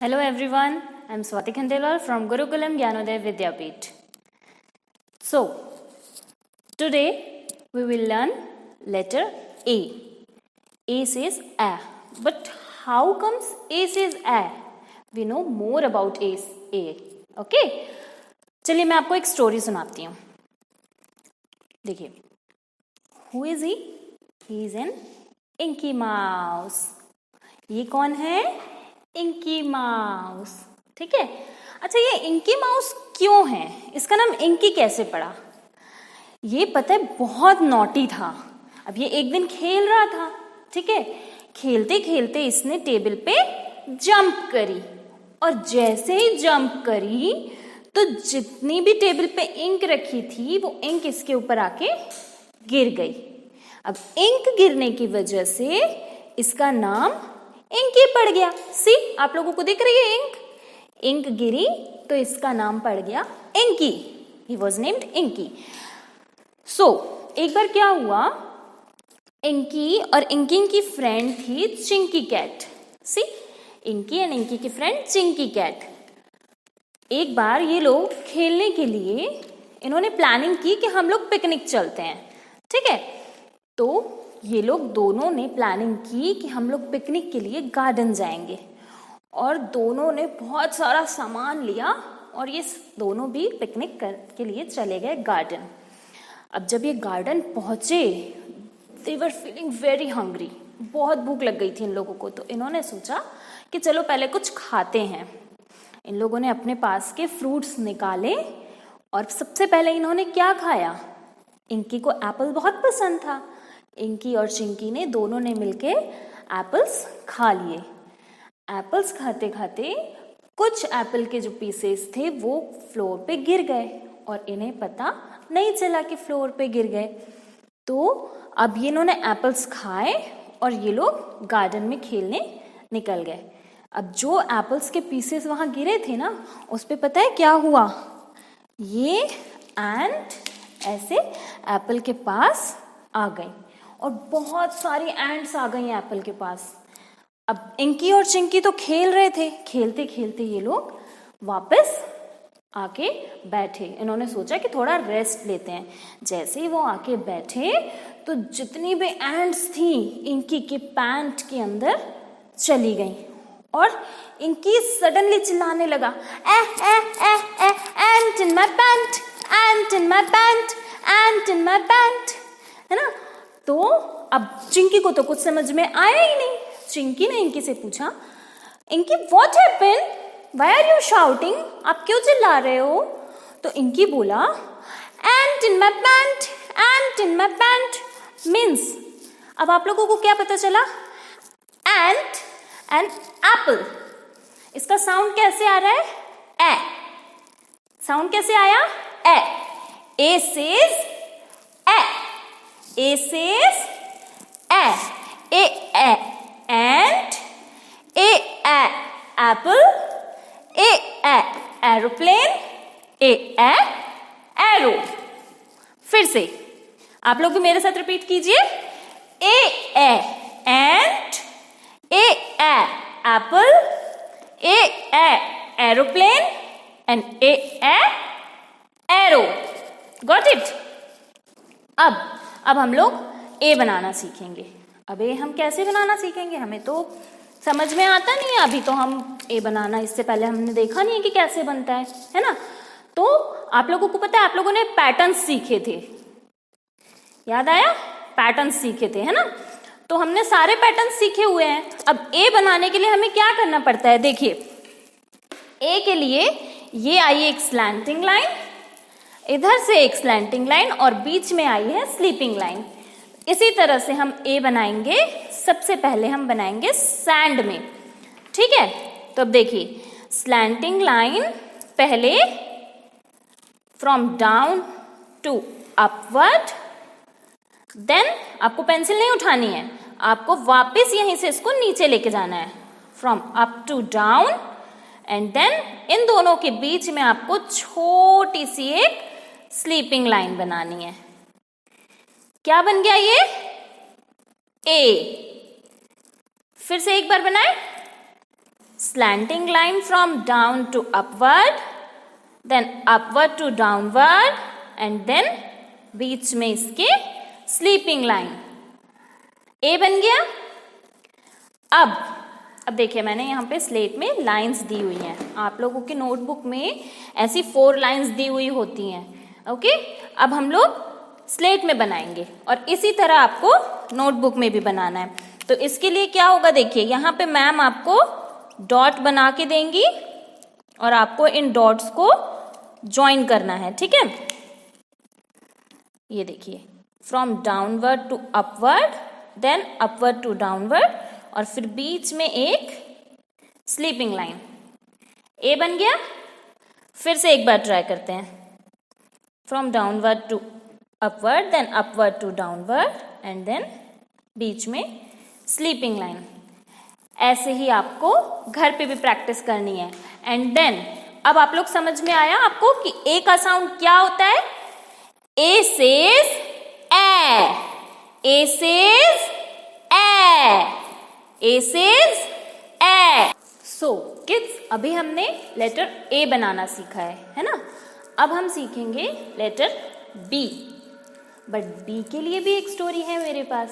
Hello everyone, I am Swati Khandelwal from Gurukulam Gyanoday Vidyapeeth. So, today we will learn letter A. A says A. But how comes A says A? We know more about A. Okay? चलिए मैं आपको एक story सुनाती हूँ. देखिए, Who is he? He is an Inky Mouse. ये कौन है? Inky mouse. ठीक है. अच्छा, ये इंकी माउस क्यों है? इसका नाम इंकी कैसे पड़ा? ये पता है बहुत नॉटी था. अब ये एक दिन खेल रहा था. ठीक है. खेलते खेलते इसने टेबल पे जंप करी और जैसे ही जंप करी तो जितनी भी टेबल पे इंक रखी थी वो इंक इसके ऊपर आके गिर गई. अब इंक गिरने की वजह से इसका नाम इंकी पड़ गया. सी, आप लोगों को दिख रही है इंक? इंक गिरी तो इसका नाम पड़ गया Inky. He was named Inky. So एक बार क्या हुआ, इंकी और इंकी की फ्रेंड थी Chinky cat. See, Inky and Inky की फ्रेंड चिंकी कैट. एक बार ये लोग खेलने के लिए इन्होंने प्लानिंग की कि हम लोग पिकनिक चलते हैं. ठीक है. तो ये लोग दोनों ने प्लानिंग की कि हम लोग पिकनिक के लिए गार्डन जाएंगे और दोनों ने बहुत सारा सामान लिया और ये दोनों भी पिकनिक के लिए चले गए गार्डन. अब जब ये गार्डन पहुंचे, दे वर फीलिंग वेरी हंग्री. बहुत भूख लग गई थी इन लोगों को. तो इन्होंने सोचा कि चलो पहले कुछ खाते हैं. इन लोगों ने अपने पास के फ्रूट्स निकाले और सबसे पहले इन्होंने क्या खाया? इंकी को एप्पल बहुत पसंद था. इंकी और चिंकी ने दोनों ने मिलके एप्पल्स खा लिए. एप्पल्स खाते खाते कुछ एप्पल के जो पीसेस थे वो फ्लोर पे गिर गए और इन्हें पता नहीं चला कि फ्लोर पे गिर गए. तो अब ये इन्होंने एप्पल्स खाए और ये लोग गार्डन में खेलने निकल गए. अब जो एप्पल्स के पीसेस वहां गिरे थे ना, उस पे पता है क्या हुआ? ये एंट ऐसे एप्पल के पास आ गई और बहुत सारी एंट्स आ गई एप्पल के पास. अब इंकी और चिंकी तो खेल रहे थे. खेलते खेलते ये लोग वापस आके बैठे. इन्होंने सोचा कि थोड़ा रेस्ट लेते हैं. जैसे ही वो आके बैठे तो जितनी भी एंट्स थी इंकी के पैंट के अंदर चली गई और इंकी सडनली चिल्लाने लगा, ant in my pant, ant in my pant, ant in my pant. है ना? तो अब चिंकी को तो कुछ समझ में आया ही नहीं. चिंकी ने इंकी से पूछा, Inky what happened, why are you shouting, आप क्यों चिल्ला रहे हो? तो इंकी बोला, ant in my pant, ant in my pant means. अब आप लोगों को क्या पता चला? Ant and apple. इसका साउंड कैसे आ रहा है? ए. साउंड कैसे आया? A. A says A. A says A. A ant. A apple. A aeroplane. A arrow. फिर से आप लोग भी मेरे साथ रिपीट कीजिए. A ant. A apple. A aeroplane and A arrow. Got it? अब हम लोग ए बनाना सीखेंगे. अब ए हम कैसे बनाना सीखेंगे? हमें तो समझ में आता नहीं है. अभी तो हम ए बनाना, इससे पहले हमने देखा नहीं है कि कैसे बनता है ना? तो आप लोगों को पता है, आप लोगों ने पैटर्न्स सीखे थे. याद आया? पैटर्न्स सीखे थे, है ना? तो हमने सारे पैटर्न्स सीखे हुए हैं. अब ए बनाने के लिए हमें क्या करना पड़ता है? देखिए, ए के लिए ये आई एक स्लैंटिंग लाइन, इधर से एक स्लैंटिंग लाइन और बीच में आई है स्लीपिंग लाइन. इसी तरह से हम ए बनाएंगे. सबसे पहले हम बनाएंगे सैंड में. ठीक है? तो अब देखिए, स्लैंटिंग लाइन पहले from down to upward. Then आपको पेंसिल नहीं उठानी है, आपको वापस यहीं से इसको नीचे लेके जाना है. From up to down and then इन दोनों के बीच में आपको छोटी सी एक स्लीपिंग लाइन बनानी है. क्या बन गया ये? ए. फिर से एक बार बनाए. slanting line from down to upward, then upward to downward, and then बीच में इसके स्लीपिंग लाइन. ए बन गया. अब देखिए मैंने यहाँ पे स्लेट में लाइंस दी हुई हैं. आप लोगों की नोटबुक में ऐसी 4 लाइंस दी हुई होती हैं. ओके, अब हम लोग स्लेट में बनाएंगे और इसी तरह आपको नोटबुक में भी बनाना है. तो इसके लिए क्या होगा, देखिए यहाँ पे मैम आपको डॉट बना के देंगी और आपको इन डॉट्स को ज्वाइन करना है. ठीक है, ये देखिए, from downward to upward, then upward to downward, और फिर बीच में एक स्लीपिंग लाइन. ए बन गया. फिर से एक बार ट्राई करते हैं. From downward to upward, then upward to downward, and then बीच में स्लीपिंग लाइन. ऐसे ही आपको घर पे भी प्रैक्टिस करनी है. एंड देन अब आप लोग समझ में आया आपको कि ए का साउंड क्या होता है. ए says A, A says A, A says A. So kids, अभी हमने लेटर ए बनाना सीखा है ना. अब हम सीखेंगे लेटर बी. बट बी के लिए भी एक स्टोरी है मेरे पास.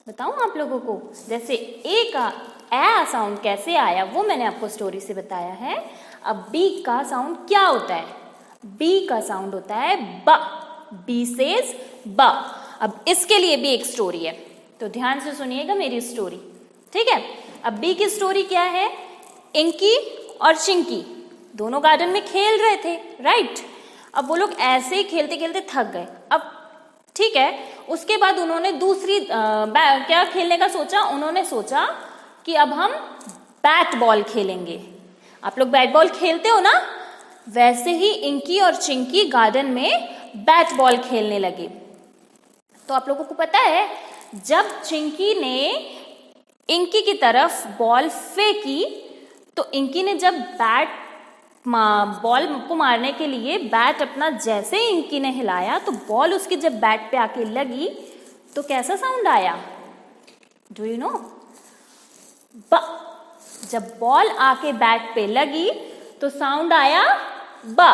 बताऊं आप लोगों को. जैसे ए का ए साउंड कैसे आया वो मैंने आपको स्टोरी से बताया है. अब बी का साउंड क्या होता है. बी का साउंड होता है ब. बी सेज ब. अब इसके लिए भी एक स्टोरी है, तो ध्यान से सुनिएगा मेरी स्टोरी. ठीक है. अब बी की स्टोरी क्या है. इंकी और चिंकी दोनों गार्डन में खेल रहे थे, राइट. अब वो लोग ऐसे ही खेलते खेलते थक गए. अब ठीक है, उसके बाद उन्होंने दूसरी क्या खेलने का सोचा. उन्होंने सोचा कि अब हम बैट बॉल खेलेंगे. आप लोग बैट बॉल खेलते हो ना, वैसे ही इंकी और चिंकी गार्डन में बैट बॉल खेलने लगे. तो आप लोगों को पता है, जब चिंकी ने इंकी की तरफ बॉल फेंकी तो इंकी ने जब बॉल को मारने के लिए बैट अपना जैसे इंकी ने हिलाया तो बॉल उसकी जब बैट पे आके लगी तो कैसा साउंड आया. Do you know. ब. जब बॉल आके बैट पे लगी तो साउंड आया ब.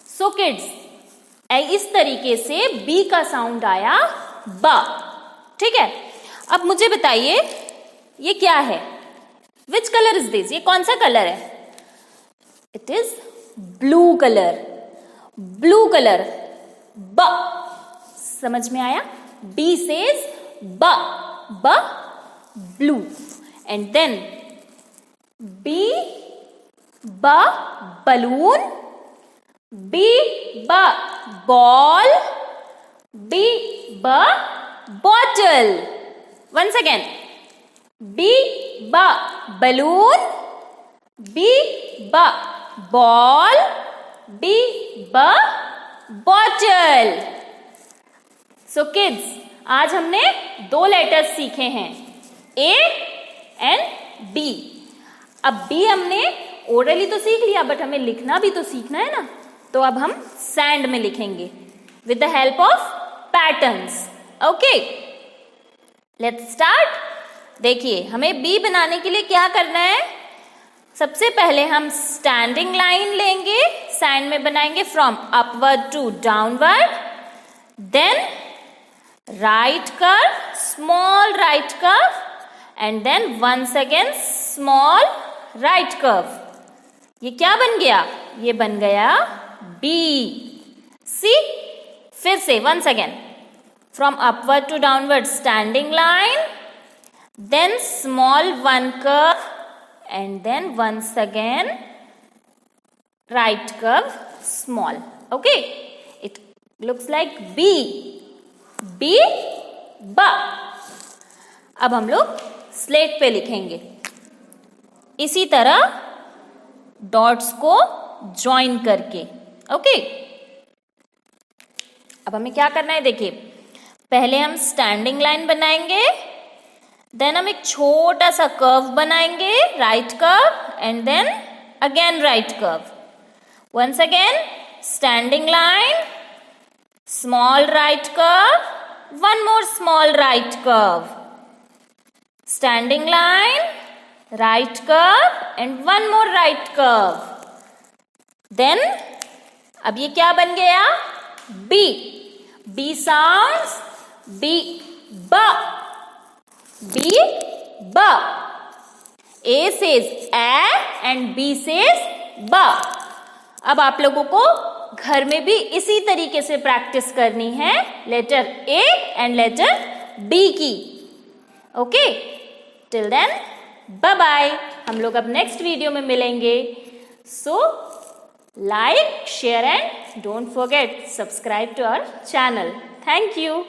सो किड्स, इस तरीके से बी का साउंड आया ब. ठीक है. अब मुझे बताइए ये क्या है. Which colour is this. ये कौन सा कलर है. It is blue colour. Blue colour. ब. समझ में आया. बी सेज ब. ब ब्लू. एंड देन बी ब बलून. बी ब बॉल. बी ब bottle. Once again. B B balloon. B B ball. B B bottle. So kids, आज हमने 2 लेटर्स सीखे हैं, A एंड B. अब B हमने ओरली तो सीख लिया, बट हमें लिखना भी तो सीखना है ना. तो अब हम सैंड में लिखेंगे with the help of patterns. Okay, let's start. देखिए हमें बी बनाने के लिए क्या करना है. सबसे पहले हम स्टैंडिंग लाइन लेंगे, सैंड में बनाएंगे from upward to downward, then right curve, small right curve, and then once again small right curve. ये क्या बन गया. ये बन गया बी. सी, फिर से once again from upward to downward standing line, then small one curve, and then once again right curve small. Okay, it looks like B. B B. अब हम लोग स्लेट पे लिखेंगे इसी तरह डॉट्स को ज्वाइन करके. ओके, अब हमें क्या करना है. देखिए पहले हम स्टैंडिंग लाइन बनाएंगे, देन हम एक छोटा सा कर्व बनाएंगे, right curve, and then again right curve. Once again standing line, small right curve, one more small right curve, standing line, right curve and one more right curve. Then अब ये क्या बन गया? B. B sounds B. B. B. B. A says A and B says B. अब आप लोगों को घर में भी इसी तरीके से प्रैक्टिस करनी है letter A and letter B की. Okay, till then bye bye. हम लोग अब नेक्स्ट वीडियो में मिलेंगे. So like, share and don't forget subscribe to our channel. Thank you.